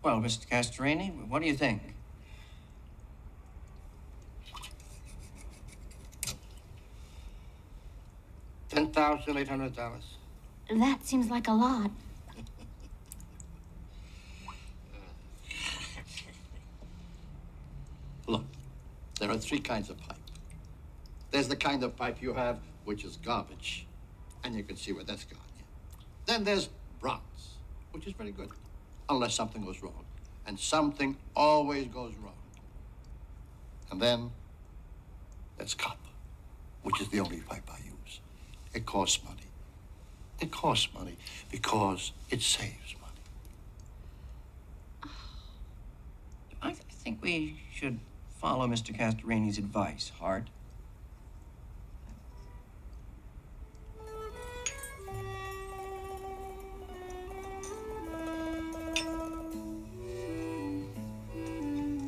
Well, Mr. Castorini, what do you think? $10,800. That seems like a lot. Look, there are three kinds of pipe. There's the kind of pipe you have, which is garbage, and you can see where that's gone. Yeah. Then there's bronze, which is very good, unless something goes wrong. And something always goes wrong. And then there's copper, which is the only pipe I use. It costs money. It costs money because it saves money. I think we should follow Mr. Castorini's advice, Hart.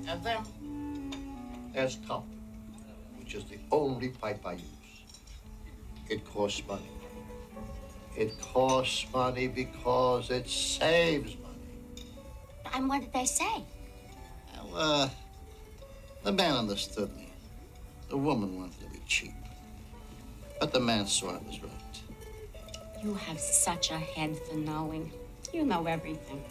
And then there's copper, which is the only pipe I use. It costs money. It costs money because it saves money. And what did they say? Well, the man understood me. The woman wanted to be cheap. But the man saw I was right. You have such a head for knowing. You know everything.